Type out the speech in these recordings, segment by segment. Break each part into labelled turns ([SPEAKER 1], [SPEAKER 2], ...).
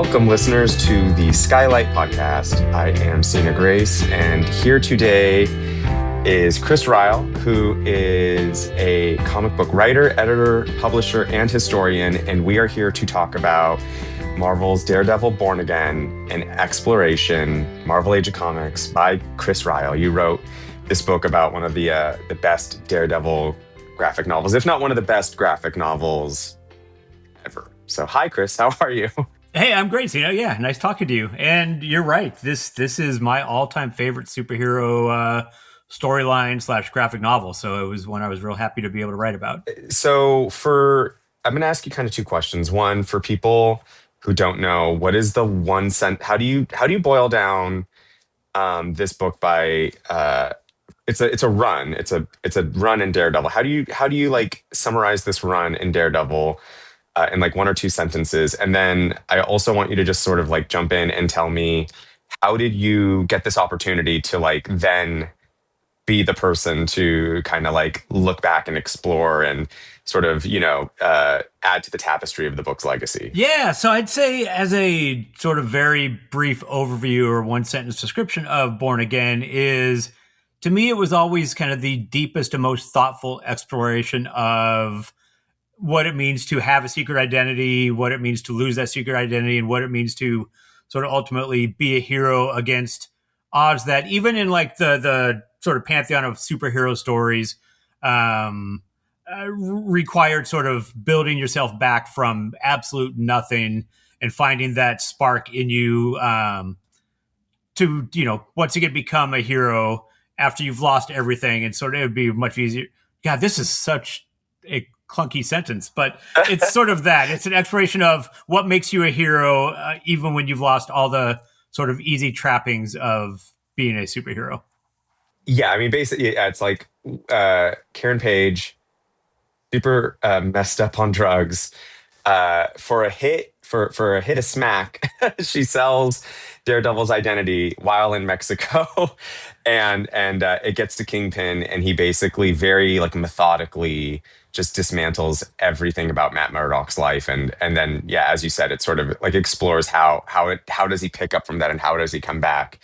[SPEAKER 1] Welcome, listeners, to the Skylight podcast. I am Sina Grace, and here today is Chris Ryall, who is a comic book writer, editor, publisher, and historian, and we are here to talk about Marvel's Daredevil Born Again, an exploration, Marvel Age of Comics by Chris Ryall. You wrote this book about one of the best Daredevil graphic novels, if not one of the best graphic novels ever. So hi, Chris. How are you?
[SPEAKER 2] Hey, I'm great, Sina. Yeah, nice talking to you. And you're right. This is my all-time favorite superhero storyline / graphic novel. So it was one I was real happy to be able to write about.
[SPEAKER 1] So I'm going to ask you kind of two questions. One, for people who don't know, what is the one sentence? How do you boil down this book by? It's a run. It's a run in Daredevil. How do you like summarize this run in Daredevil in like one or two sentences? And then I also want you to just sort of like jump in and tell me, how did you get this opportunity to like then be the person to kind of like look back and explore and sort of, add to the tapestry of the book's legacy?
[SPEAKER 2] Yeah, so I'd say as a sort of very brief overview or one sentence description of Born Again is, to me, it was always kind of the deepest and most thoughtful exploration of what it means to have a secret identity, what it means to lose that secret identity, and what it means to sort of ultimately be a hero against odds that even in like the sort of pantheon of superhero stories required sort of building yourself back from absolute nothing and finding that spark in you to, once again become a hero after you've lost everything. And sort of it would be much easier. God, this is such a clunky sentence, but it's sort of that. It's an exploration of what makes you a hero, even when you've lost all the sort of easy trappings of being a superhero.
[SPEAKER 1] Yeah, I mean, basically, yeah, it's like Karen Page, super messed up on drugs. For a hit of smack, she sells Daredevil's identity while in Mexico, and it gets to Kingpin, and he basically very like methodically just dismantles everything about Matt Murdock's life, and then yeah, as you said, it sort of like explores how does he pick up from that, and how does he come back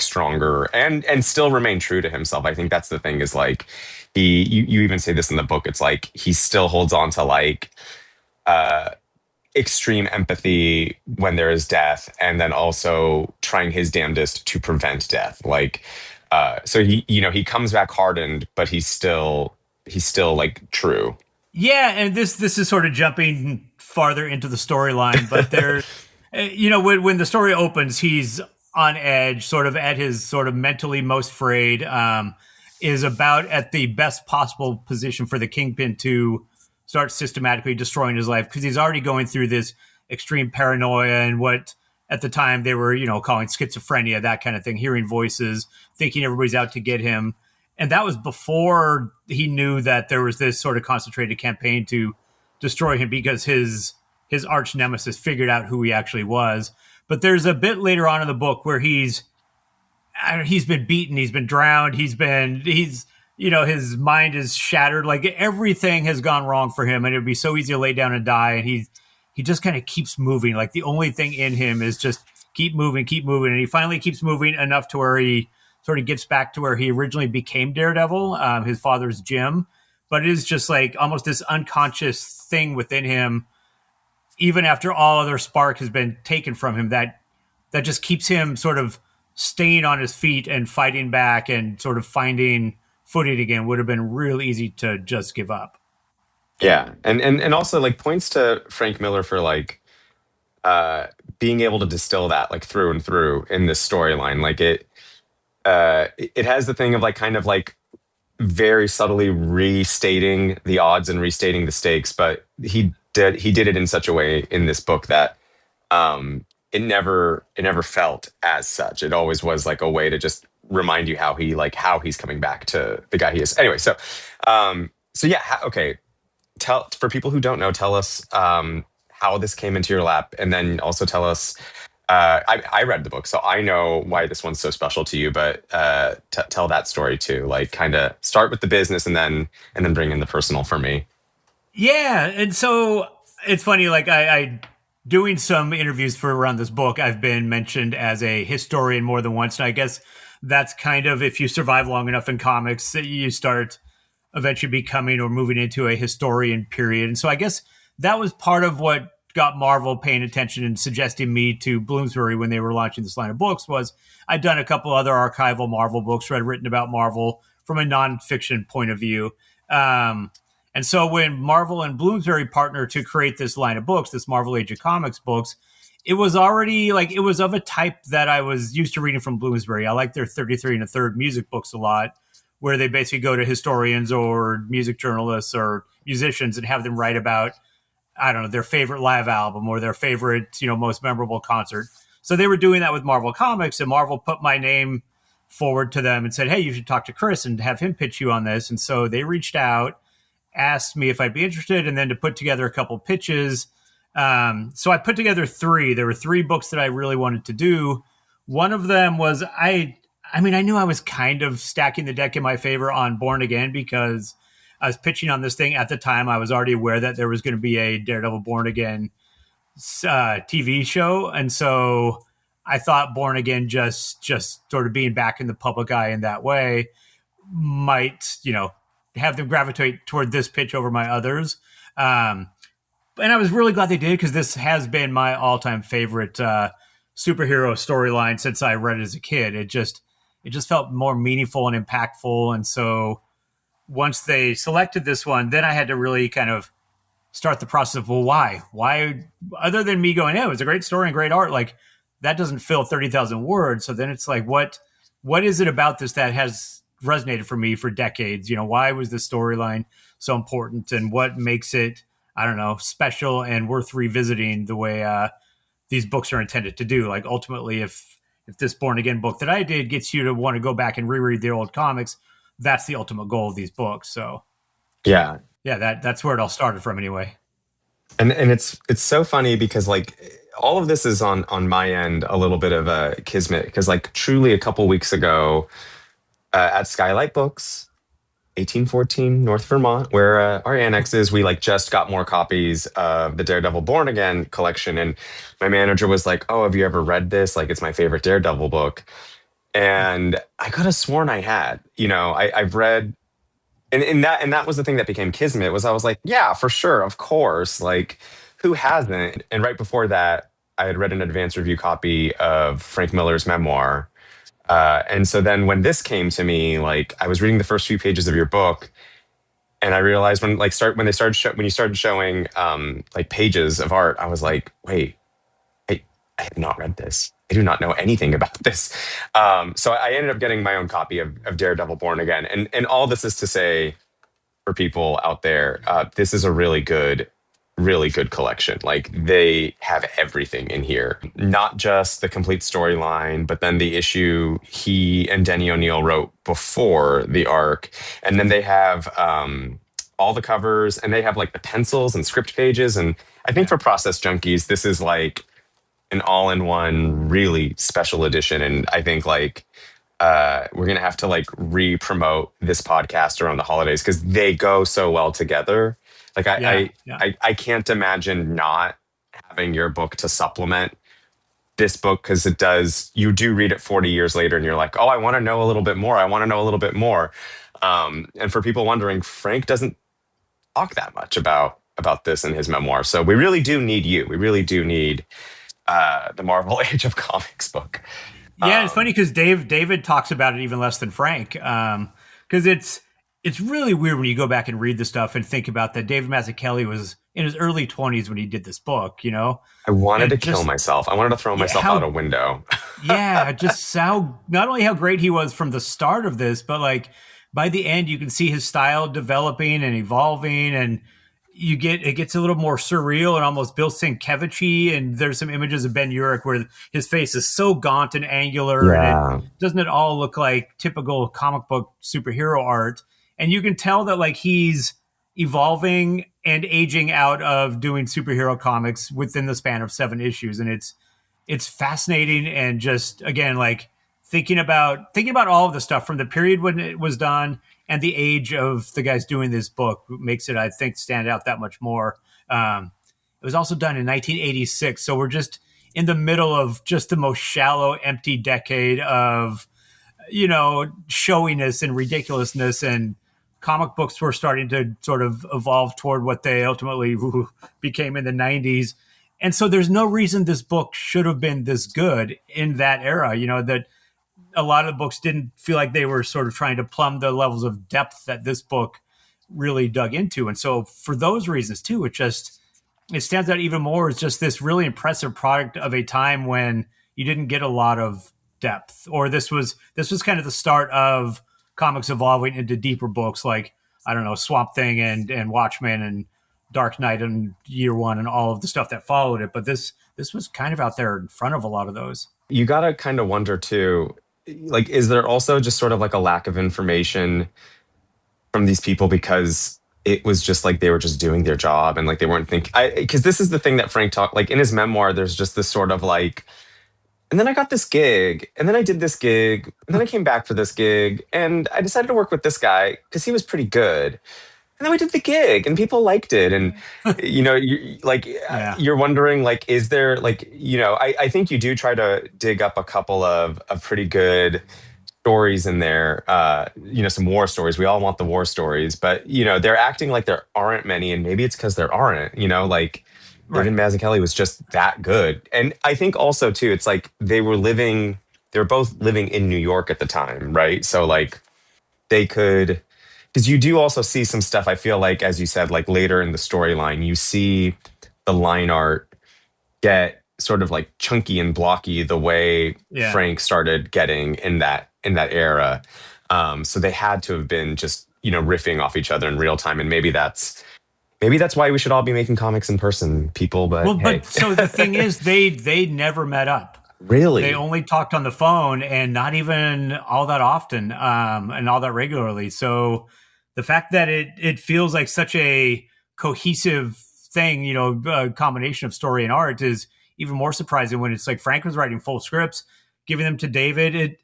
[SPEAKER 1] stronger and still remain true to himself. I think that's the thing, is like you even say this in the book, it's like he still holds on to like extreme empathy when there is death, and then also trying his damnedest to prevent death. Like so he comes back hardened, but he's still like true.
[SPEAKER 2] Yeah, and this is sort of jumping farther into the storyline, but there, when the story opens, he's on edge, sort of at his sort of mentally most frayed, is about at the best possible position for the Kingpin to start systematically destroying his life, because he's already going through this extreme paranoia and what at the time they were, calling schizophrenia, that kind of thing, hearing voices, thinking everybody's out to get him. And that was before he knew that there was this sort of concentrated campaign to destroy him, because his arch nemesis figured out who he actually was. But there's a bit later on in the book where he's been beaten, he's been drowned, his mind is shattered, like everything has gone wrong for him, and it would be so easy to lay down and die. And he just kind of keeps moving. Like the only thing in him is just keep moving. And he finally keeps moving enough to where he sort of gets back to where he originally became Daredevil, his father's gym. But it is just like almost this unconscious thing within him, even after all other spark has been taken from him, that just keeps him sort of staying on his feet and fighting back and sort of finding footing again. Would have been real easy to just give up.
[SPEAKER 1] Yeah, and also like points to Frank Miller for like being able to distill that like through and through in this storyline. Like it has the thing of like kind of like very subtly restating the odds and restating the stakes, but he did it in such a way in this book that it never felt as such. It always was like a way to just remind you how he's coming back to the guy he is. Anyway, so yeah, okay. For people who don't know, tell us how this came into your lap, and then also tell us. I read the book, so I know why this one's so special to you. But tell that story too. Like, kind of start with the business, and then bring in the personal for me.
[SPEAKER 2] Yeah, and so it's funny. Like I doing some interviews for around this book, I've been mentioned as a historian more than once. And I guess that's kind of, if you survive long enough in comics, you start eventually becoming or moving into a historian period. And so I guess that was part of what got Marvel paying attention and suggesting me to Bloomsbury when they were launching this line of books. Was I'd done a couple other archival Marvel books where I'd written about Marvel from a nonfiction point of view. And so when Marvel and Bloomsbury partnered to create this line of books, this Marvel Age of Comics books, it was already like, it was of a type that I was used to reading from Bloomsbury. I like their 33 and a third music books a lot, where they basically go to historians or music journalists or musicians and have them write about, I don't know, their favorite live album or their favorite, most memorable concert. So they were doing that with Marvel Comics, and Marvel put my name forward to them and said, "Hey, you should talk to Chris and have him pitch you on this." And so they reached out, asked me if I'd be interested, and then to put together a couple pitches. So I put together three. There were three books that I really wanted to do. One of them was I mean, I knew I was kind of stacking the deck in my favor on Born Again because I was pitching on this thing at the time. I was already aware that there was going to be a Daredevil Born Again TV show, and so I thought Born Again just sort of being back in the public eye in that way might have them gravitate toward this pitch over my others. And I was really glad they did, because this has been my all-time favorite superhero storyline since I read it as a kid. It just felt more meaningful and impactful. And so once they selected this one, then I had to really kind of start the process of, well, why, other than me going, "Oh, it was a great story and great art," like that doesn't fill 30,000 words. So then it's like, what is it about this that has resonated for me for decades? Why was this storyline so important, and what makes it, I don't know, special and worth revisiting the way these books are intended to do? Like, ultimately, if this Born Again book that I did gets you to want to go back and reread the old comics, that's the ultimate goal of these books. So
[SPEAKER 1] Yeah.
[SPEAKER 2] yeah, that's where it all started from anyway.
[SPEAKER 1] And it's so funny because like all of this is on my end a little bit of a kismet, because like truly a couple weeks ago at Skylight Books, 1814 North Vermont, where our annex is, we like just got more copies of the Daredevil Born Again collection, and my manager was like, "Oh, have you ever read this? Like, it's my favorite Daredevil book." And I could have sworn I had. I've read, and that was the thing that became kismet, was I was like, "Yeah, for sure, of course, like who hasn't?" And right before that, I had read an advanced review copy of Frank Miller's memoir. And so then when this came to me, like I was reading the first few pages of your book, and I realized when you started showing like pages of art, I was like, "Wait, I have not read this. I do not know anything about this." So I ended up getting my own copy of Daredevil Born Again, and all this is to say, for people out there, this is a really good collection. Like, they have everything in here, not just the complete storyline, but then the issue he and Denny O'Neil wrote before the arc. And then they have all the covers, and they have like the pencils and script pages. And I think
[SPEAKER 2] Yeah.
[SPEAKER 1] for process junkies, this is like an all-in-one really special edition. And I think like we're gonna have to like re-promote this podcast around the holidays, because they go so well together. Like
[SPEAKER 2] Yeah. Yeah.
[SPEAKER 1] I can't imagine not having your book to supplement this book, because it does. You do read it 40 years later, and you're like, "Oh, I want to know a little bit more. I want to know a little bit more." And for people wondering, Frank doesn't talk that much about this in his memoir. So we really do need you. We really do need the Marvel Age of Comics book.
[SPEAKER 2] Yeah, it's funny because David talks about it even less than Frank, because it's really weird when you go back and read the stuff and think about that. David Mazzucchelli was in his early 20s when he did this book,
[SPEAKER 1] I wanted to
[SPEAKER 2] and
[SPEAKER 1] kill
[SPEAKER 2] just
[SPEAKER 1] myself. I wanted to throw myself out a window.
[SPEAKER 2] yeah, just how, not only how great he was from the start of this, but like by the end, you can see his style developing and evolving, and it gets a little more surreal and almost Bill Sienkiewicz-y. And there's some images of Ben Urich where his face is so gaunt and angular, and
[SPEAKER 1] Yeah.
[SPEAKER 2] it doesn't at all look like typical comic book superhero art. And you can tell that like he's evolving and aging out of doing superhero comics within the span of 7 issues, and it's fascinating. And just again, like thinking about all of the stuff from the period when it was done and the age of the guys doing this book makes it, I think, stand out that much more. It was also done in 1986. So we're just in the middle of just the most shallow, empty decade of, showiness and ridiculousness, and comic books were starting to sort of evolve toward what they ultimately became in the 90s. And so there's no reason this book should have been this good in that era, that a lot of the books didn't feel like they were sort of trying to plumb the levels of depth that this book really dug into. And so for those reasons too, it stands out even more as just this really impressive product of a time when you didn't get a lot of depth, or this was kind of the start of comics evolving into deeper books like, I don't know, Swamp Thing and Watchmen and Dark Knight and Year One and all of the stuff that followed it. But this was kind of out there in front of a lot of those.
[SPEAKER 1] You gotta kind of wonder too, like, is there also just sort of like a lack of information from these people because it was just like they were just doing their job and like they weren't thinking? Because this is the thing that Frank talked, like in his memoir, there's just this sort of like, and then I got this gig, and then I did this gig, and then I came back for this gig, and I decided to work with this guy because he was pretty good. And then we did the gig, and people liked it. And
[SPEAKER 2] Yeah.
[SPEAKER 1] you're wondering, like, is there like, I think you do try to dig up a couple of pretty good stories in there. Some war stories. We all want the war stories, but they're acting like there aren't many, and maybe it's because there aren't. Like. David
[SPEAKER 2] Right.
[SPEAKER 1] Mazzucchelli was just that good. And I think also too, it's like they were both living in New York at the time, right? So like they could, because you do also see some stuff, I feel like, as you said, like later in the storyline, you see the line art get sort of like chunky and blocky the way
[SPEAKER 2] Yeah.
[SPEAKER 1] Frank started getting in that era. So they had to have been just, riffing off each other in real time. And maybe that's why we should all be making comics in person, people. But
[SPEAKER 2] Well,
[SPEAKER 1] hey,
[SPEAKER 2] but so the thing is, they never met up. They
[SPEAKER 1] really,
[SPEAKER 2] only talked on the phone, and not even all that often, and all that regularly. So the fact that it feels like such a cohesive thing, a combination of story and art, is even more surprising when it's like Frank was writing full scripts, giving them to David.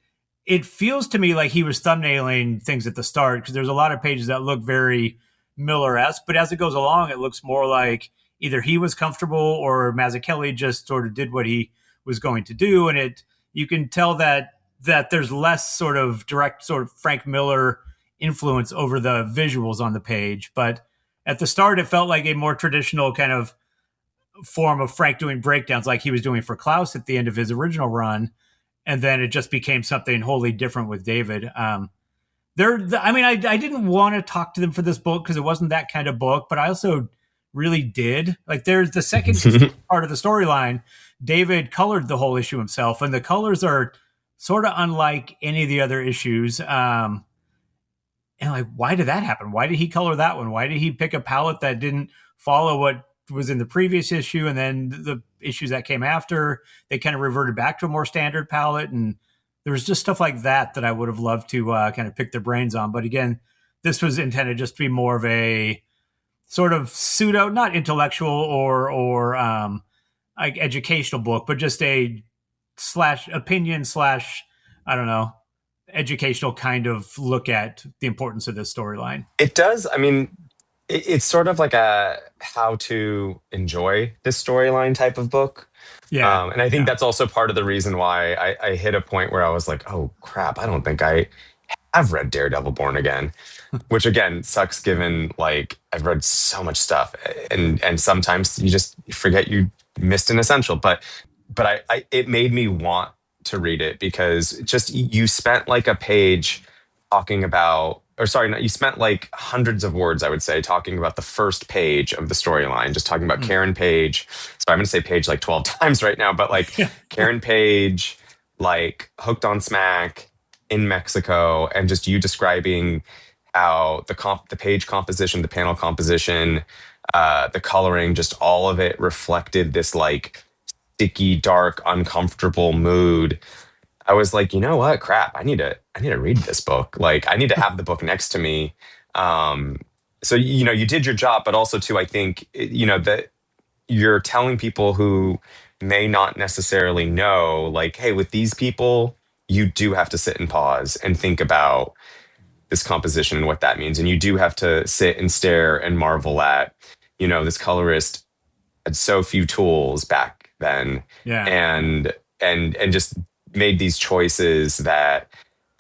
[SPEAKER 2] It feels to me like he was thumbnailing things at the start, because there's a lot of pages that look very Miller-esque, but as it goes along, it looks more like either he was comfortable or Mazzucchelli just sort of did what he was going to do. And you can tell that there's less sort of direct sort of Frank Miller influence over the visuals on the page. But at the start, it felt like a more traditional kind of form of Frank doing breakdowns like he was doing for Klaus at the end of his original run. And then it just became something wholly different with David. I didn't want to talk to them for this book because it wasn't that kind of book, but I also really did. Like, there's the second part of the storyline. David colored the whole issue himself, and the colors are sort of unlike any of the other issues. And like, why did that happen? Why did he color that one? Why did he pick a palette that didn't follow what was in the previous issue? And then the issues that came after, they kind of reverted back to a more standard palette. And there was just stuff like that I would have loved to kind of pick their brains on. But again, this was intended just to be more of a sort of pseudo, not intellectual or like educational book, but just a opinion I don't know, educational kind of look at the importance of this storyline.
[SPEAKER 1] it does. I mean, it's sort of like a how to enjoy this storyline type of book.
[SPEAKER 2] Yeah.
[SPEAKER 1] And I think
[SPEAKER 2] Yeah.
[SPEAKER 1] that's also part of the reason why I hit a point where I was like, oh crap, I don't think I have read Daredevil Born Again, which again sucks given like I've read so much stuff and sometimes you just forget you missed an essential. But I it made me want to read it because just you spent like a page talking about, or sorry, no, you spent like hundreds of words, I would say, talking about the first page of the storyline, just talking about
[SPEAKER 2] Mm.
[SPEAKER 1] Karen Page. So I'm going to say Page like 12 times right now, but like
[SPEAKER 2] Yeah.
[SPEAKER 1] Karen Page, like hooked on smack in Mexico, and just you describing how the page composition, the panel composition, the coloring, just all of it reflected this like sticky, dark, uncomfortable mood. I was like, you know what? Crap, I need to read this book. Like, I need to have the book next to me. Um, so you did your job, but also too, I think that you're telling people who may not necessarily know, like, hey, with these people, you do have to sit and pause and think about this composition and what that means, and you do have to sit and stare and marvel at, this colorist had so few tools back then,
[SPEAKER 2] Yeah.
[SPEAKER 1] and and just made these choices that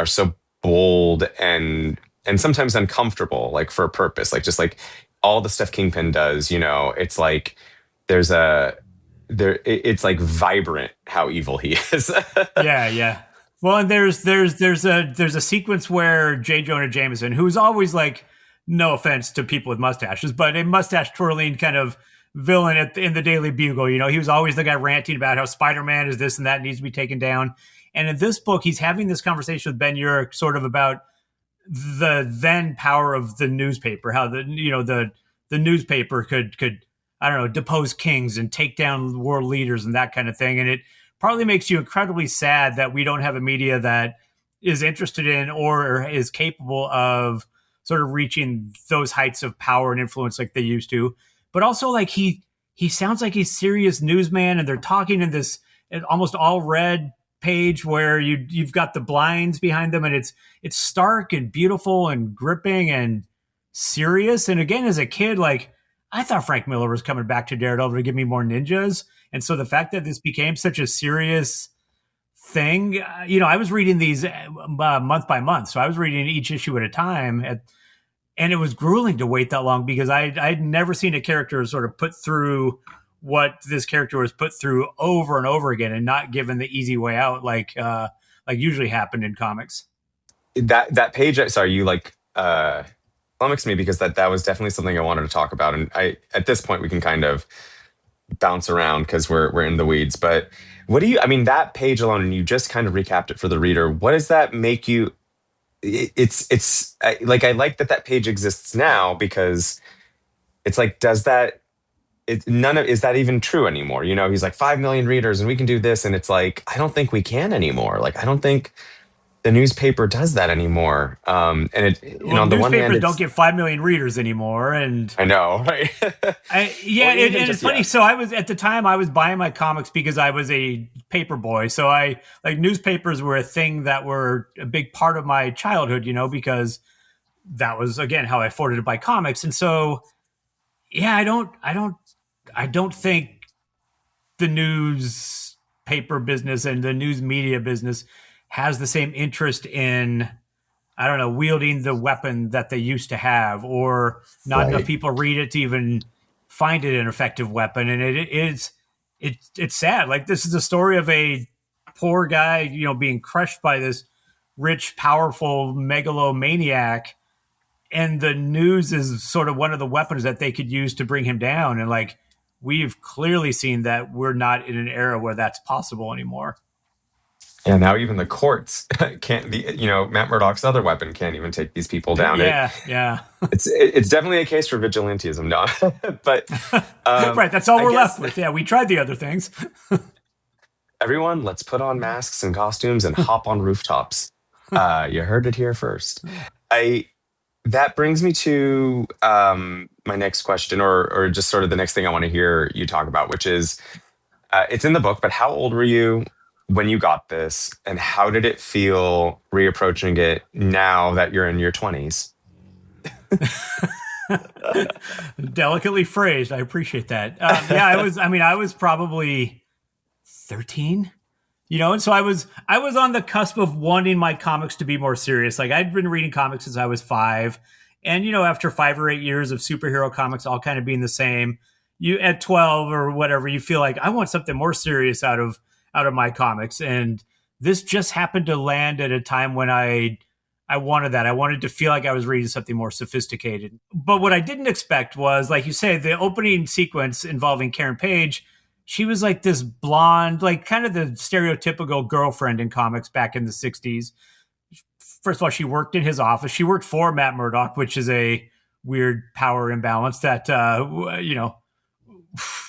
[SPEAKER 1] are so bold and sometimes uncomfortable, like for a purpose, like just like all the stuff Kingpin does. It's like there's a it's like vibrant how evil he is.
[SPEAKER 2] Yeah, yeah. Well, and there's a sequence where J. Jonah Jameson, who's always like, no offense to people with mustaches, but a mustache twirling kind of villain in the Daily Bugle. He was always the guy ranting about how Spider-Man is this and that needs to be taken down. And in this book, he's having this conversation with Ben Urich, sort of about the then power of the newspaper, how the newspaper could I don't know, depose kings and take down world leaders and that kind of thing. And it partly makes you incredibly sad that we don't have a media that is interested in or is capable of sort of reaching those heights of power and influence like they used to. But also, like, he sounds like he's serious newsman, and they're talking in this almost all red page where you've got the blinds behind them, and it's stark and beautiful and gripping and serious. And again, as a kid, like, I thought Frank Miller was coming back to Daredevil to give me more ninjas. And so the fact that this became such a serious thing, I was reading these month by month. So I was reading each issue at a time. And it was grueling to wait that long because I'd never seen a character sort of put through what this character was put through over and over again and not given the easy way out like usually happened in comics.
[SPEAKER 1] That page, sorry, you like flummoxed me because that was definitely something I wanted to talk about. And at this point we can kind of bounce around because we're in the weeds. But what do you? I mean, that page alone, and you just kind of recapped it for the reader. What does that make you? It's like I like that page exists now because it's like, does that? Is that even true anymore? He's like 5 million readers and we can do this, and it's like I don't think we can anymore. Like I don't think the newspaper does that anymore. And on the one hand,
[SPEAKER 2] newspapers don't get 5 million readers anymore, and
[SPEAKER 1] I know, right?
[SPEAKER 2] and it's funny. Yeah. So I was at the time I was buying my comics because I was a paper boy. So I like newspapers were a thing that were a big part of my childhood, because that was again how I afforded to buy comics. And so, yeah, I don't think the newspaper business and the news media business has the same interest in, I don't know, wielding the weapon that they used to have, or not enough people read it to even find it an effective weapon. And it's sad. Like, this is a story of a poor guy, being crushed by this rich, powerful megalomaniac. And the news is sort of one of the weapons that they could use to bring him down. And like, we've clearly seen that we're not in an era where that's possible anymore.
[SPEAKER 1] Yeah, now even the courts can't. Matt Murdock's other weapon can't even take these people down.
[SPEAKER 2] Yeah.
[SPEAKER 1] It's definitely a case for vigilantism, no. But
[SPEAKER 2] right, that's all we're left with. Yeah, we tried the other things.
[SPEAKER 1] Everyone, let's put on masks and costumes and hop on rooftops. You heard it here first. That brings me to my next question, or just sort of the next thing I want to hear you talk about, which is it's in the book, but how old were you when you got this, and how did it feel reapproaching it now that you're in your 20s?
[SPEAKER 2] Delicately phrased. I appreciate that. Yeah, I was probably 13, and so I was on the cusp of wanting my comics to be more serious. Like, I'd been reading comics since I was 5. And, after 5 or 8 years of superhero comics all kind of being the same, you at 12 or whatever, you feel like I want something more serious out of my comics. And this just happened to land at a time when I wanted that. I wanted to feel like I was reading something more sophisticated. But what I didn't expect was, like you say, the opening sequence involving Karen Page. She was like this blonde, like kind of the stereotypical girlfriend in comics back in the 60s. First of all, she worked in his office. She worked for Matt Murdock, which is a weird power imbalance that,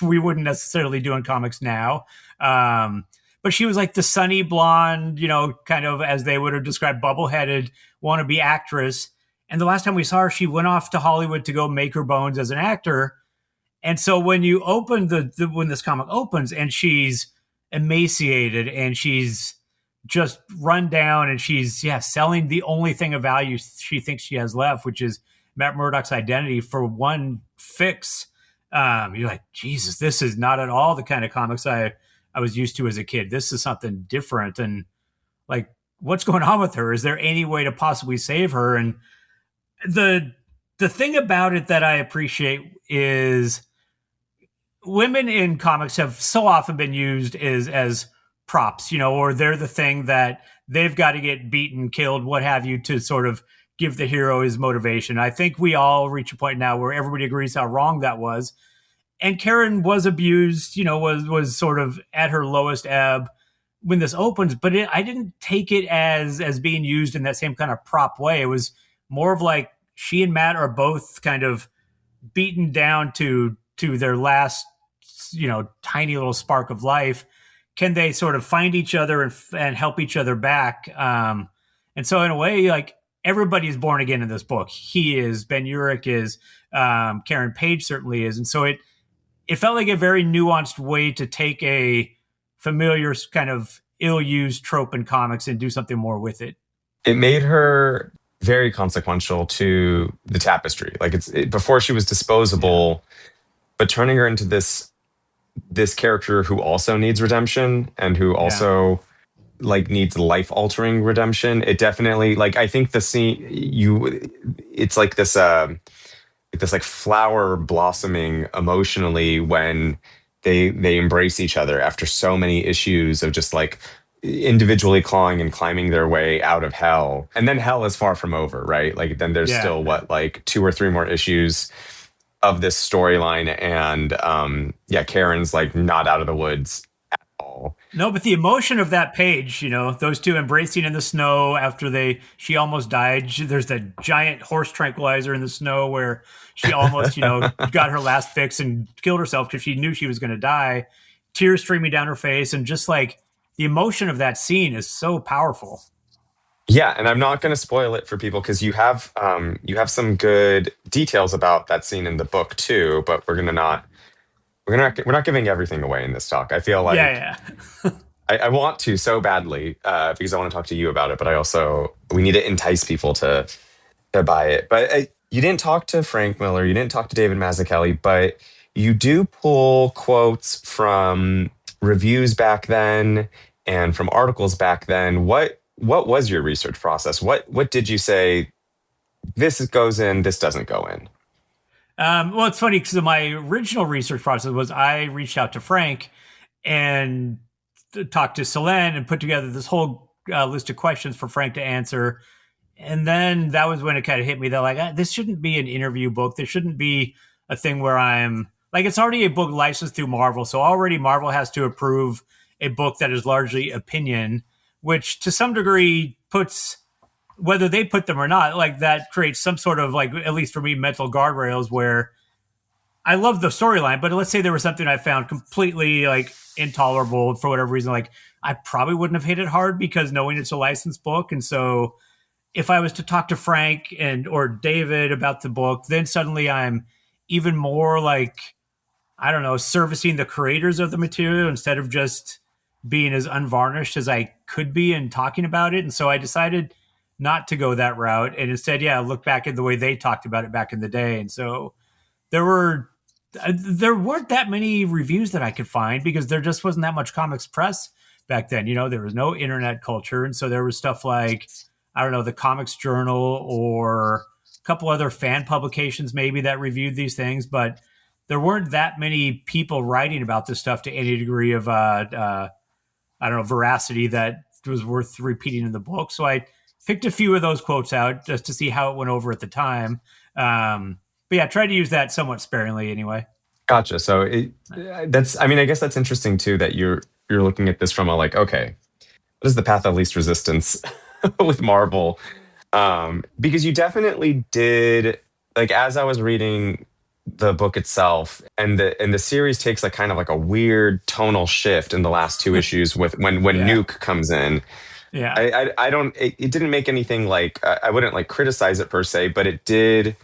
[SPEAKER 2] we wouldn't necessarily do in comics now. But she was like the sunny blonde, kind of, as they would have described, bubble-headed wannabe actress. And the last time we saw her, she went off to Hollywood to go make her bones as an actor. And so when you open when this comic opens and she's emaciated and she's just run down and she's selling the only thing of value she thinks she has left, which is Matt Murdock's identity for one fix. You're like, Jesus, this is not at all the kind of comics I was used to as a kid. This is something different. And like, what's going on with her? Is there any way to possibly save her? And the the thing about it that I appreciate is women in comics have so often been used as props, or they're the thing that they've got to get beaten, killed, what have you, to sort of give the hero his motivation. I think we all reach a point now where everybody agrees how wrong that was. And Karen was abused, was sort of at her lowest ebb when this opens, but I didn't take it as being used in that same kind of prop way. It was more of like she and Matt are both kind of beaten down to their last, tiny little spark of life. Can they sort of find each other and help each other back? And so in a way, like everybody's born again in this book. He is, Ben Urich is, Karen Page certainly is, and so it felt like a very nuanced way to take a familiar kind of ill-used trope in comics and do something more with it.
[SPEAKER 1] It made her very consequential to the tapestry. Like before she was disposable, but turning her into this character who also needs redemption and who also like needs life altering redemption. It definitely, like, I think the scene it's like this like flower blossoming emotionally when they embrace each other after so many issues of just like individually clawing and climbing their way out of hell. And then hell is far from over, right? Like then there's still like 2 or 3 more issues of this storyline, and Karen's like not out of the woods at all.
[SPEAKER 2] No, but the emotion of that page, those two embracing in the snow after she almost died. There's that giant horse tranquilizer in the snow where she almost, got her last fix and killed herself because she knew she was going to die. Tears streaming down her face, and just like the emotion of that scene is so powerful.
[SPEAKER 1] Yeah, and I'm not going to spoil it for people because you have some good details about that scene in the book too. But we're not giving everything away in this talk. I feel like I want to so badly because I want to talk to you about it, but we need to entice people to buy it. But you didn't talk to Frank Miller, you didn't talk to David Mazzucchelli, but you do pull quotes from reviews back then and from articles back then. What was your research process? What did you say? This goes in, this doesn't go in.
[SPEAKER 2] Well, it's funny because my original research process was I reached out to Frank and talked to Selene and put together this whole list of questions for Frank to answer. And then that was when it kind of hit me that like, this shouldn't be an interview book. This shouldn't be a thing where I'm like, it's already a book licensed through Marvel. So already Marvel has to approve a book that is largely opinion, which to some degree puts, whether they put them or not, like that creates some sort of like, at least for me, mental guardrails where I love the storyline, but let's say there was something I found completely like intolerable for whatever reason. Like I probably wouldn't have hit it hard because knowing it's a licensed book. And so if I was to talk to Frank or David about the book, then suddenly I'm even more like, I don't know, servicing the creators of the material instead of just being as unvarnished as I could be and talking about it. And so I decided not to go that route and instead, look back at the way they talked about it back in the day. And so there weren't that many reviews that I could find because there just wasn't that much comics press back then. There was no internet culture. And so there was stuff like, I don't know, the Comics Journal or a couple other fan publications maybe that reviewed these things, but there weren't that many people writing about this stuff to any degree of, I don't know, veracity that was worth repeating in the book. So I picked a few of those quotes out just to see how it went over at the time. But yeah, tried to use that somewhat sparingly anyway.
[SPEAKER 1] Gotcha. So I guess that's interesting too, that you're looking at this from a like, okay, what is the path of least resistance with Marvel? Because you definitely did, like, as I was reading the book itself, and the series takes like kind of like a weird tonal shift in the last 2 issues with when Nuke comes in.
[SPEAKER 2] Yeah.
[SPEAKER 1] I don't, it didn't make anything like, I wouldn't like criticize it per se, but it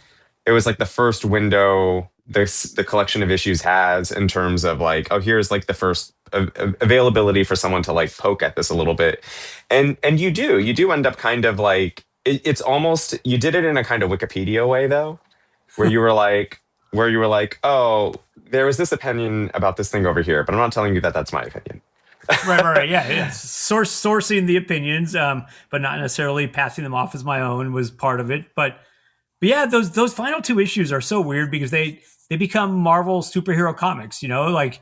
[SPEAKER 1] was like the first window the collection of issues has in terms of like, oh, here's like the first availability for someone to like poke at this a little bit. And you do end up kind of like, it's almost, you did it in a kind of Wikipedia way though, where you were like, oh, there was this opinion about this thing over here, but I'm not telling you that that's my opinion.
[SPEAKER 2] Right. Yeah, it's sourcing the opinions, but not necessarily passing them off as my own was part of it. But yeah, those final two issues are so weird because they become Marvel superhero comics. You know, like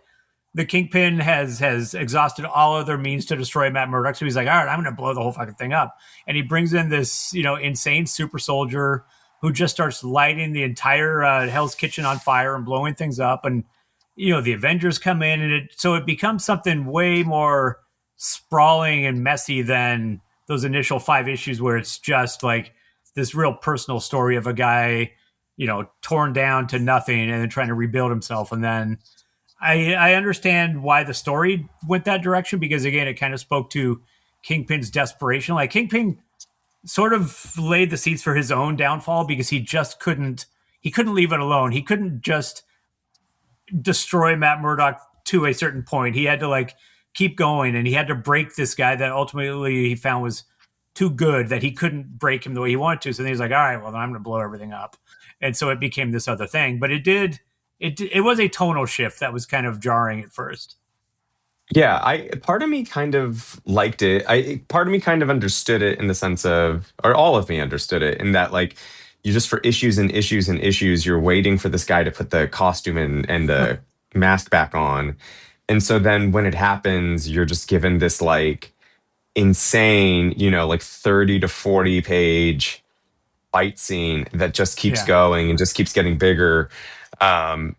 [SPEAKER 2] the Kingpin has exhausted all other means to destroy Matt Murdock, so he's like, all right, I'm going to blow the whole fucking thing up, and he brings in this insane super soldier who just starts lighting the entire Hell's Kitchen on fire and blowing things up, and the Avengers come in, and it becomes something way more sprawling and messy than those initial 5 issues where it's just like this real personal story of a guy torn down to nothing and then trying to rebuild himself. And then I understand why the story went that direction, because again, it kind of spoke to Kingpin's desperation. Like Kingpin sort of laid the seeds for his own downfall because he couldn't leave it alone. He couldn't just destroy Matt Murdock to a certain point. He had to like keep going, and he had to break this guy that ultimately he found was too good, that he couldn't break him the way he wanted to. So then he's like, all right, well, then I'm going to blow everything up. And so it became this other thing. But it was a tonal shift that was kind of jarring at first.
[SPEAKER 1] Yeah, I part of me kind of liked it. I part of me kind of understood it in the sense of, or all of me understood it in that like you just for issues and issues and issues, you're waiting for this guy to put the costume and the mask back on. And so then when it happens, you're just given this like insane, like 30 to 40 page fight scene that just keeps
[SPEAKER 2] Yeah.
[SPEAKER 1] going and just keeps getting bigger. And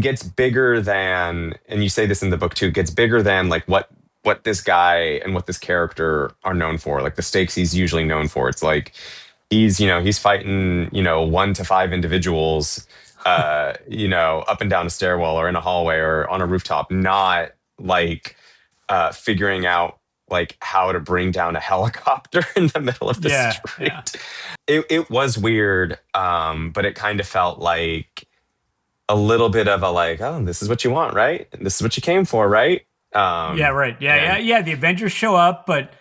[SPEAKER 1] gets bigger than, and you say this in the book too, gets bigger than like what this guy and what this character are known for, like the stakes he's usually known for. It's like he's fighting 1 to 5 individuals up and down a stairwell or in a hallway or on a rooftop, not like figuring out like how to bring down a helicopter in the middle of the
[SPEAKER 2] Yeah.
[SPEAKER 1] street.
[SPEAKER 2] Yeah.
[SPEAKER 1] It was weird, but it kind of felt like a little bit of a like, oh, this is what you want, right? This is what you came for, right?
[SPEAKER 2] Yeah. Right. Yeah. The Avengers show up, but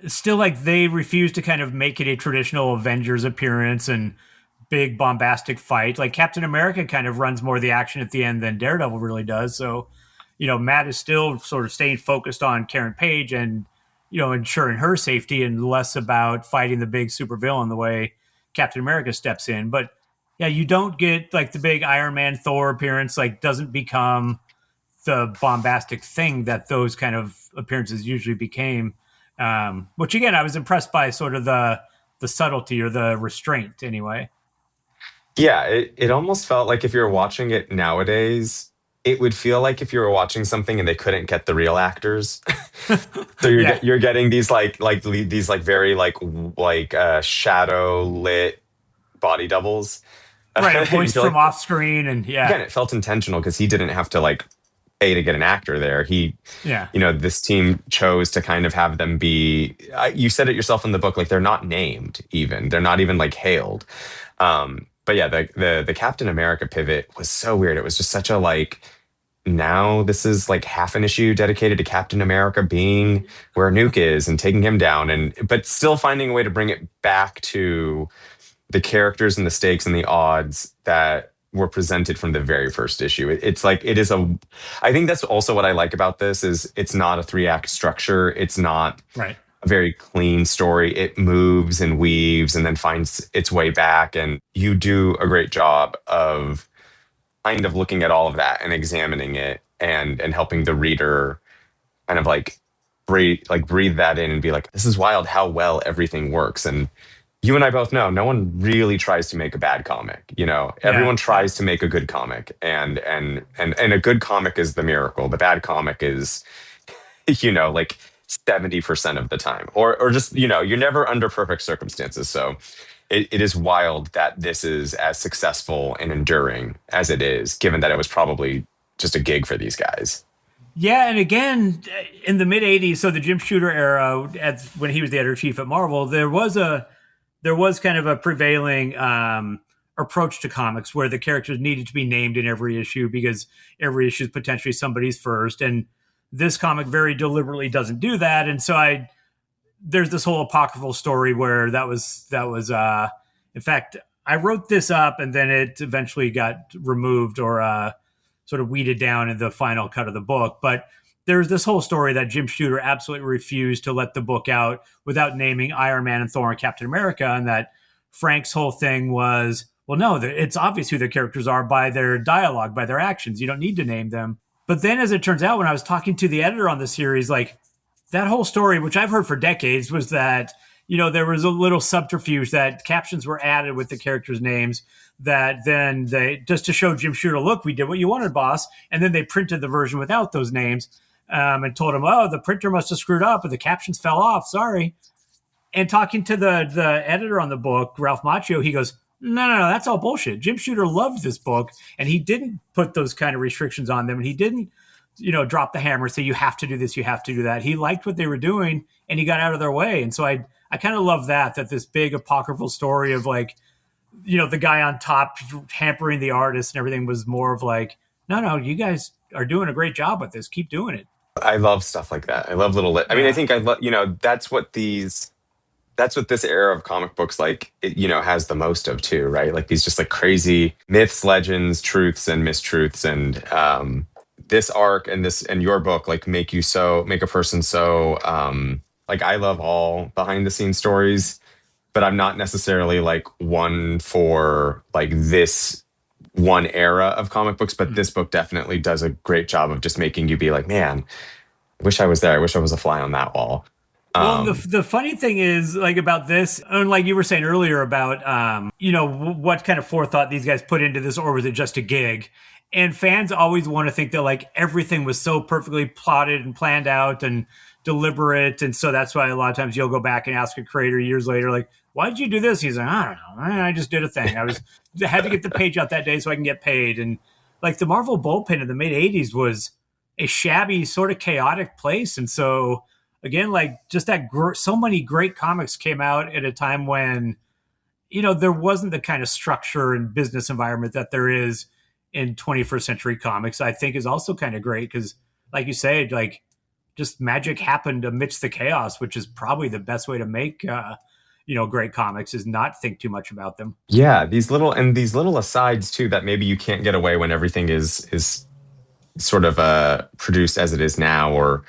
[SPEAKER 2] still like they refuse to kind of make it a traditional Avengers appearance and big bombastic fight. Like Captain America kind of runs more of the action at the end than Daredevil really does. So, Matt is still sort of staying focused on Karen Page and, ensuring her safety and less about fighting the big supervillain the way Captain America steps in. But yeah, you don't get like the big Iron Man Thor appearance, like doesn't become the bombastic thing that those kind of appearances usually became. Which again, I was impressed by sort of the subtlety or the restraint anyway.
[SPEAKER 1] Yeah, it almost felt like if you're watching it nowadays, it would feel like if you were watching something and they couldn't get the real actors. So
[SPEAKER 2] Yeah.
[SPEAKER 1] you're getting these these like very shadow lit body doubles.
[SPEAKER 2] Right, a
[SPEAKER 1] You
[SPEAKER 2] voice
[SPEAKER 1] feel
[SPEAKER 2] from
[SPEAKER 1] like,
[SPEAKER 2] off screen, and yeah,
[SPEAKER 1] again, it felt intentional because he didn't have to like pay to get an actor there.
[SPEAKER 2] yeah,
[SPEAKER 1] This team chose to kind of have them be, you said it yourself in the book, like they're not named even. They're not even like hailed. But yeah, the Captain America pivot was so weird. It was just such a like, now this is like half an issue dedicated to Captain America being where Nuke is and taking him down, but still finding a way to bring it back to the characters and the stakes and the odds that were presented from the very first issue. It's like I think that's also what I like about this is it's not a 3-act structure. It's not
[SPEAKER 2] right,
[SPEAKER 1] a very clean story. It moves and weaves and then finds its way back. And you do a great job of kind of looking at all of that and examining it and helping the reader kind of like breathe that in and be like, this is wild how well everything works. And you and I both know no one really tries to make a bad comic.
[SPEAKER 2] yeah,
[SPEAKER 1] Everyone tries to make a good comic, and a good comic is the miracle. The bad comic is, like 70% of the time, or just you're never under perfect circumstances. So it is wild that this is as successful and enduring as it is, given that it was probably just a gig for these guys.
[SPEAKER 2] yeah. And again, in the mid '80s, so the Jim Shooter era, when he was the editor chief at Marvel, there was kind of a prevailing approach to comics where the characters needed to be named in every issue because every issue is potentially somebody's first, and this comic very deliberately doesn't do that. And so there's this whole apocryphal story where that was in fact, I wrote this up and then it eventually got removed or sort of weeded down in the final cut of the book. But there's this whole story that Jim Shooter absolutely refused to let the book out without naming Iron Man and Thor and Captain America, and that Frank's whole thing was, well, no, it's obvious who their characters are by their dialogue, by their actions. You don't need to name them. But then, as it turns out, when I was talking to the editor on the series, like, that whole story, which I've heard for decades, was that, there was a little subterfuge that captions were added with the characters' names that then they, just to show Jim Shooter, look, we did what you wanted, boss. And then they printed the version without those names and told him, oh, the printer must have screwed up and the captions fell off. Sorry. And talking to the editor on the book, Ralph Macchio, he goes, no, that's all bullshit. Jim Shooter loved this book, and he didn't put those kind of restrictions on them, and he didn't, drop the hammer, say you have to do this, you have to do that. He liked what they were doing, and he got out of their way. And so I kind of love that this big apocryphal story of like, the guy on top hampering the artist and everything was more of like, no, you guys are doing a great job with this. Keep doing it.
[SPEAKER 1] I love stuff like that. I love I mean, I think I love, that's what this era of comic books, like, has the most of too, right? Like these just like crazy myths, legends, truths, and mistruths. And this arc and your book, like, make a person so, like, I love all behind the scenes stories, but I'm not necessarily like one for like this one era of comic books. But this book definitely does a great job of just making you be like, man, I wish I was there. I wish I was a fly on that wall.
[SPEAKER 2] Well, the funny thing is, like, about this, and like you were saying earlier about, what kind of forethought these guys put into this, or was it just a gig? And fans always want to think that, like, everything was so perfectly plotted and planned out and deliberate. And so that's why a lot of times you'll go back and ask a creator years later, like, why did you do this? He's like, I don't know. I just did a thing. Had to get the page out that day so I can get paid. And like the Marvel bullpen in the mid 80s was a shabby, sort of chaotic place. And so, again, like, just that so many great comics came out at a time when, there wasn't the kind of structure and business environment that there is in 21st century comics. I think is also kind of great because, like you say, like, just magic happened amidst the chaos, which is probably the best way to make, great comics, is not think too much about them.
[SPEAKER 1] Yeah, these little asides too that maybe you can't get away when everything is sort of produced as it is now or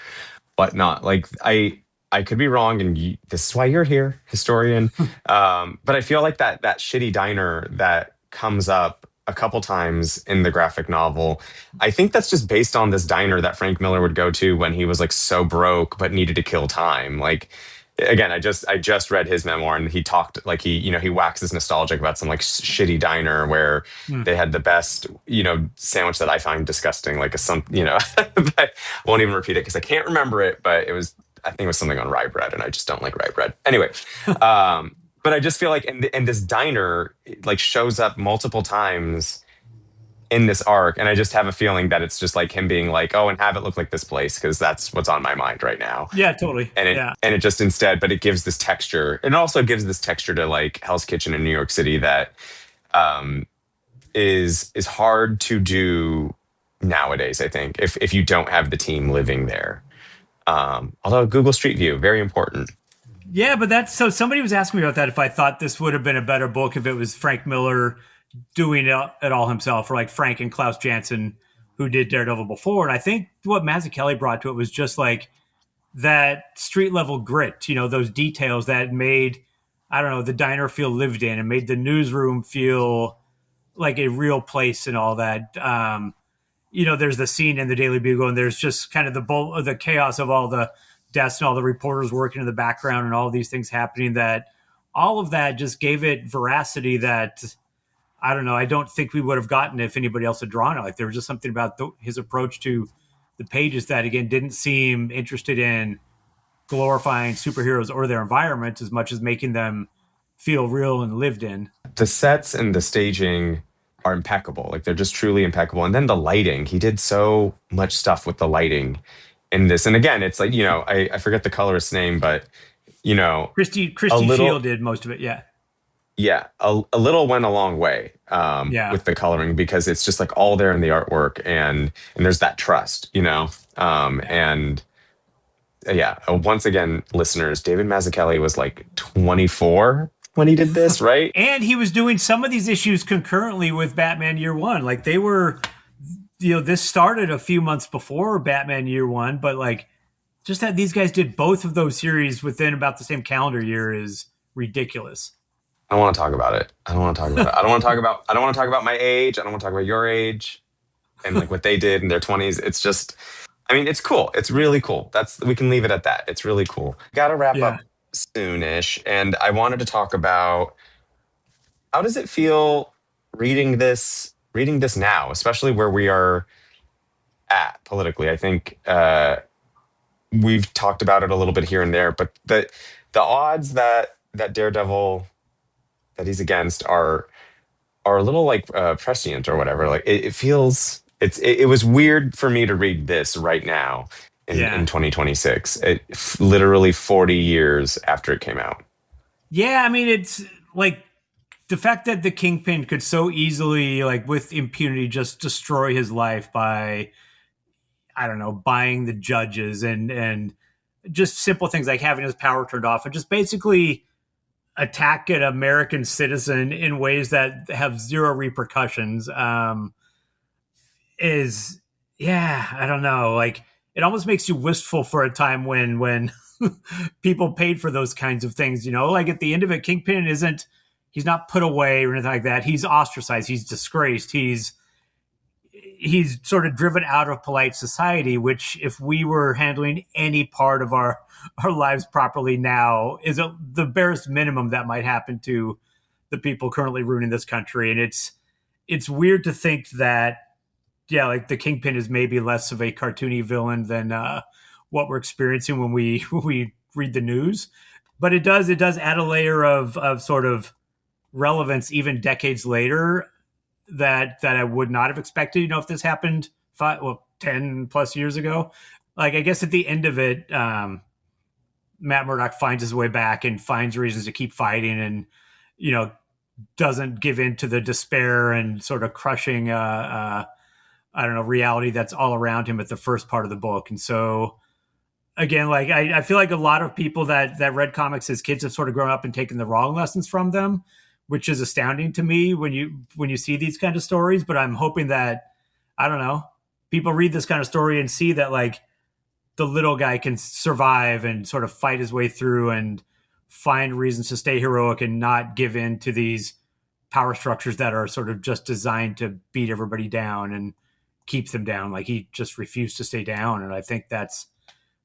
[SPEAKER 1] whatnot. Like, I could be wrong, and this is why you're here, historian. But I feel like that shitty diner that comes up a couple times in the graphic novel, I think that's just based on this diner that Frank Miller would go to when he was like so broke but needed to kill time. Like, again, I just read his memoir, and he talked like he waxes nostalgic about some like shitty diner where they had the best sandwich that I find disgusting, like but I won't even repeat it because I can't remember it, but I think it was something on rye bread, and I just don't like rye bread anyway. But I just feel like and this diner like shows up multiple times in this arc, and I just have a feeling that it's just like him being like, oh, and have it look like this place because that's what's on my mind right now.
[SPEAKER 2] Yeah, totally.
[SPEAKER 1] And it just instead, but it gives this texture. It also gives this texture to like Hell's Kitchen in New York City that is hard to do nowadays, I think, if you don't have the team living there. Although Google Street View, very important.
[SPEAKER 2] Yeah, but so somebody was asking me about that, if I thought this would have been a better book if it was Frank Miller doing it all himself, or like Frank and Klaus Janson, who did Daredevil before. And I think what Mazzucchelli brought to it was just like that street level grit, those details that made, I don't know, the diner feel lived in and made the newsroom feel like a real place and all that. There's the scene in the Daily Bugle, and there's just kind of the chaos of all the deaths and all the reporters working in the background and all these things happening, that all of that just gave it veracity that, I don't know, I don't think we would have gotten if anybody else had drawn it. Like, there was just something about his approach to the pages that, again, didn't seem interested in glorifying superheroes or their environment as much as making them feel real and lived in.
[SPEAKER 1] The sets and the staging are impeccable. Like, they're just truly impeccable. And then the lighting, he did so much stuff with the lighting in this. And again, it's like, I forget the colorist's name, but,
[SPEAKER 2] Christy Shield did most of it. Yeah.
[SPEAKER 1] Yeah. A little went a long way with the coloring, because it's just like all there in the artwork, and there's that trust, and once again, listeners, David Mazzucchelli was like 24 when he did this, right?
[SPEAKER 2] And he was doing some of these issues concurrently with Batman Year One. Like, they were this started a few months before Batman Year One, but like just that these guys did both of those series within about the same calendar year is ridiculous.
[SPEAKER 1] I don't want to talk about it. I don't want to talk about it. I don't want to talk about my age. I don't want to talk about your age and like what they did in their 20s. It's just, I mean, it's cool. It's really cool. We can leave it at that. It's really cool. Got to wrap
[SPEAKER 2] Yeah.
[SPEAKER 1] up soonish. And I wanted to talk about how does it feel reading this now, especially where we are at politically. I think we've talked about it a little bit here and there, but the odds that Daredevil that he's against are a little like prescient or whatever. Like it feels it was weird for me to read this right now
[SPEAKER 2] Yeah.
[SPEAKER 1] in 2026. Literally 40 years after it came out.
[SPEAKER 2] Yeah, I mean, it's like the fact that the Kingpin could so easily, like with impunity, just destroy his life by, I don't know, buying the judges and just simple things like having his power turned off and just basically attack an American citizen in ways that have zero repercussions. Is Yeah, I don't know. Like it almost makes you wistful for a time when people paid for those kinds of things. Like at the end of it, Kingpin isn't. He's not put away or anything like that. He's ostracized. He's disgraced. He's sort of driven out of polite society, which if we were handling any part of our lives properly now is the barest minimum that might happen to the people currently ruining this country. And it's weird to think that, yeah, like the Kingpin is maybe less of a cartoony villain than what we're experiencing when we read the news. But it does add a layer of sort of relevance even decades later that I would not have expected. If this happened 10 plus years ago. Like I guess at the end of it, Matt Murdock finds his way back and finds reasons to keep fighting, and doesn't give in to the despair and sort of crushing I don't know, reality that's all around him at the first part of the book. And so again, like I feel like a lot of people that read comics as kids have sort of grown up and taken the wrong lessons from them, which is astounding to me when you see these kind of stories. But I'm hoping that, I don't know, people read this kind of story and see that like the little guy can survive and sort of fight his way through and find reasons to stay heroic and not give in to these power structures that are sort of just designed to beat everybody down and keep them down. Like he just refused to stay down. And I think that's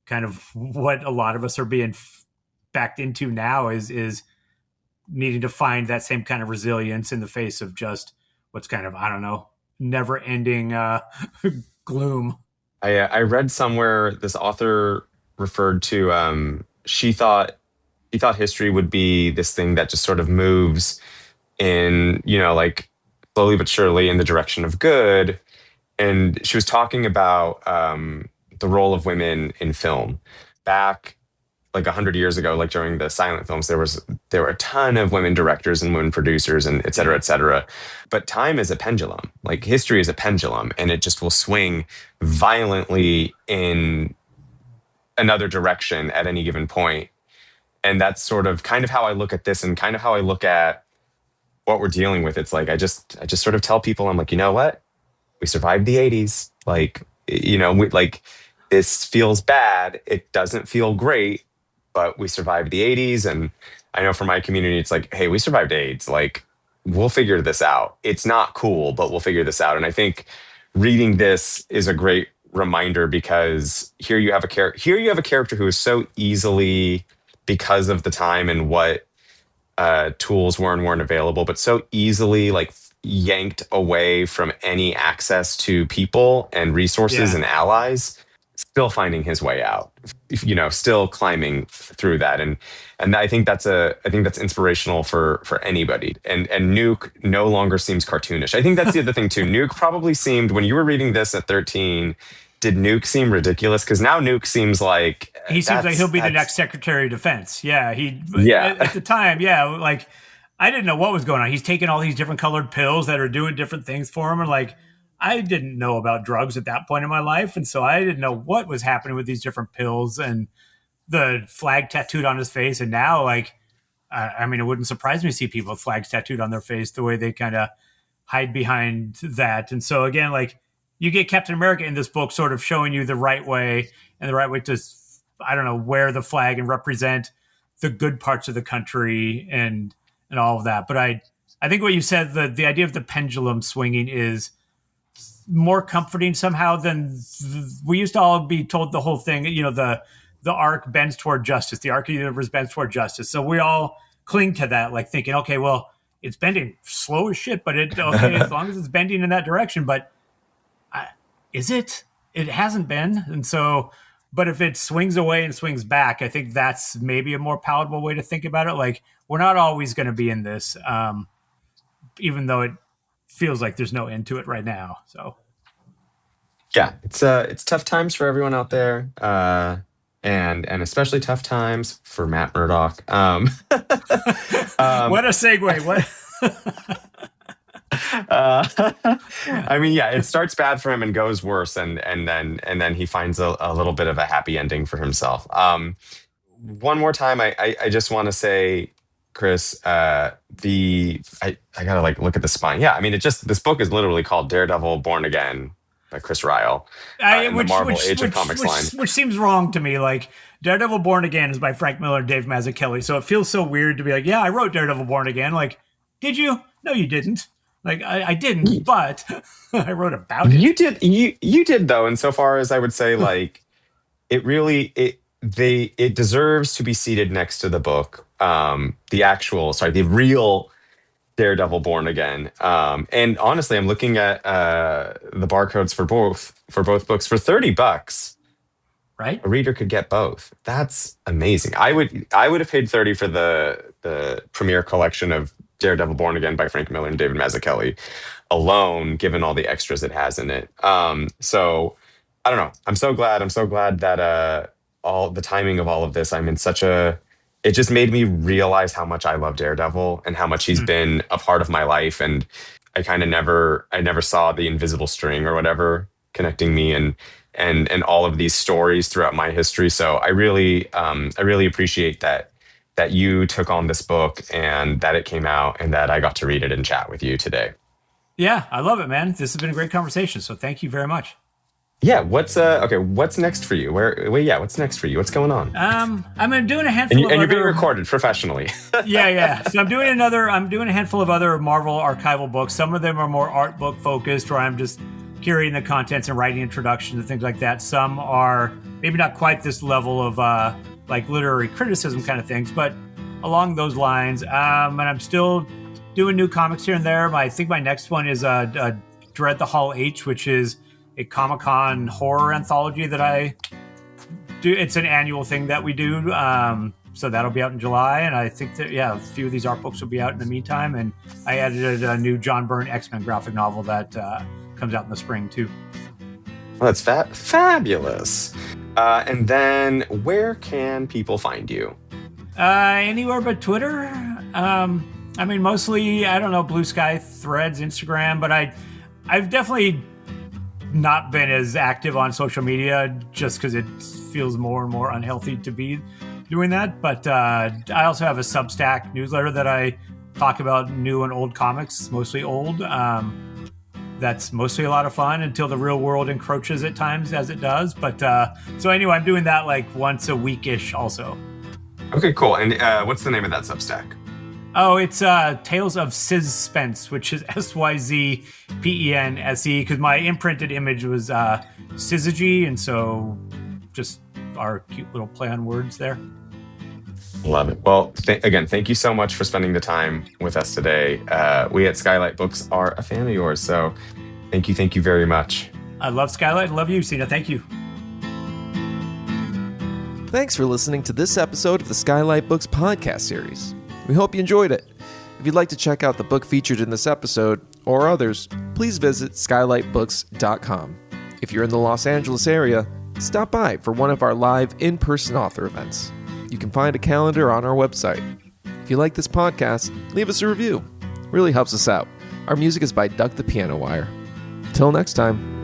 [SPEAKER 2] kind of what a lot of us are being backed into now is needing to find that same kind of resilience in the face of just what's kind of, I don't know, never ending gloom.
[SPEAKER 1] I read somewhere this author referred to he thought history would be this thing that just sort of moves in, like slowly but surely in the direction of good. And she was talking about the role of women in film back like 100 years ago, like during the silent films. There were a ton of women directors and women producers and et cetera, et cetera. But time is a pendulum. Like history is a pendulum, and it just will swing violently in another direction at any given point. And that's sort of kind of how I look at this, and kind of how I look at what we're dealing with. It's like I just sort of tell people, I'm like, you know what? We survived the 80s. Like, this feels bad. It doesn't feel great, but we survived the 80s. And I know for my community, it's like, hey, we survived AIDS. Like, we'll figure this out. It's not cool, but we'll figure this out. And I think reading this is a great reminder, because here you have a character who is so easily, because of the time and what tools were and weren't available, but so easily like yanked away from any access to people and resources
[SPEAKER 2] Yeah.
[SPEAKER 1] and allies, still finding his way out, still climbing through that. And I think that's inspirational for anybody. And Nuke no longer seems cartoonish. I think that's the other thing too. Nuke probably seemed, when you were reading this at 13, did Nuke seem ridiculous? Because now Nuke seems like
[SPEAKER 2] He seems like he'll be the next Secretary of Defense. Yeah,
[SPEAKER 1] yeah.
[SPEAKER 2] at the time, yeah, like I didn't know what was going on. He's taking all these different colored pills that are doing different things for him, and like I didn't know about drugs at that point in my life, and so I didn't know what was happening with these different pills and the flag tattooed on his face. And now, like, I mean, it wouldn't surprise me to see people with flags tattooed on their face the way they kind of hide behind that. And so again, like you get Captain America in this book sort of showing you the right way and the right way to, I don't know, wear the flag and represent the good parts of the country and all of that. But I think what you said, the idea of the pendulum swinging is more comforting somehow than we used to all be told the whole thing, the arc bends toward justice, the arc of the universe bends toward justice. So we all cling to that, like thinking, okay, well, it's bending slow as shit, but as long as it's bending in that direction. But is it? It hasn't been. And so, but if it swings away and swings back, I think that's maybe a more palatable way to think about it. Like, we're not always going to be in this, even though it feels like there's no end to it right now. So
[SPEAKER 1] yeah, it's tough times for everyone out there, and especially tough times for Matt Murdock.
[SPEAKER 2] What a segue! What?
[SPEAKER 1] I mean, yeah, it starts bad for him and goes worse, and then he finds a little bit of a happy ending for himself. One more time, I just want to say, Chris, I gotta like look at the spine. Yeah, I mean, this book is literally called Daredevil Born Again by Chris Ryall, in the Marvel Age of Comics line.
[SPEAKER 2] Which seems wrong to me. Like, Daredevil Born Again is by Frank Miller and Dave Mazzucchelli, so it feels so weird to be like, yeah, I wrote Daredevil Born Again. Like, did you? No, you didn't. Like, I didn't, but I wrote about it.
[SPEAKER 1] You did. You did, though, insofar as I would say, like, it deserves to be seated next to the book, the real Daredevil Born Again. And honestly, I'm looking at the barcodes for both books for $30.
[SPEAKER 2] Right,
[SPEAKER 1] a reader could get both. That's amazing. I would have paid $30 for the premiere collection of Daredevil Born Again by Frank Miller and David Mazzucchelli alone, given all the extras it has in it. So I don't know. I'm so glad that all the timing of all of this, I'm in such a, it just made me realize how much I love Daredevil and how much he's been a part of my life. And I kind of never saw the invisible string or whatever connecting me and all of these stories throughout my history. So I really appreciate that you took on this book and that it came out and that I got to read it and chat with you today.
[SPEAKER 2] Yeah, I love it, man. This has been a great conversation. So thank you very much.
[SPEAKER 1] Yeah, what's next for you? What's next for you? What's going on?
[SPEAKER 2] I'm doing a handful
[SPEAKER 1] and you're being recorded professionally.
[SPEAKER 2] yeah. So I'm doing a handful of other Marvel archival books. Some of them are more art book focused, where I'm just curating the contents and writing introductions and things like that. Some are maybe not quite this level of like literary criticism kind of things, but along those lines. And I'm still doing new comics here and there. I think my next one is Dread the Hall H, which is a Comic-Con horror anthology that I do. It's an annual thing that we do. So that'll be out in July. And I think that, a few of these art books will be out in the meantime. And I added a new John Byrne X-Men graphic novel that comes out in the spring too.
[SPEAKER 1] Well, that's fabulous. And then where can people find you?
[SPEAKER 2] Anywhere but Twitter. I mean, mostly, I don't know, Blue Sky, Threads, Instagram, but I've definitely not been as active on social media just because it feels more and more unhealthy to be doing that. But I also have a Substack newsletter that I talk about new and old comics, mostly old. That's mostly a lot of fun until the real world encroaches at times, as it does. But so anyway, I'm doing that like once a week-ish also. Okay,
[SPEAKER 1] cool. And what's the name of that Substack?
[SPEAKER 2] Oh, it's Tales of Sizpense, which is SYZPENSE, because my imprinted image was Syzygy, and so just our cute little play on words there.
[SPEAKER 1] Love it. Well, again, thank you so much for spending the time with us today. We at Skylight Books are a fan of yours, so thank you very much.
[SPEAKER 2] I love Skylight. I love you, Sina. Thank you.
[SPEAKER 3] Thanks for listening to this episode of the Skylight Books podcast series. We hope you enjoyed it. If you'd like to check out the book featured in this episode, or others, please visit skylightbooks.com. If you're in the Los Angeles area, stop by for one of our live in-person author events. You can find a calendar on our website. If you like this podcast, leave us a review. It really helps us out. Our music is by Duck the Piano Wire. Till next time.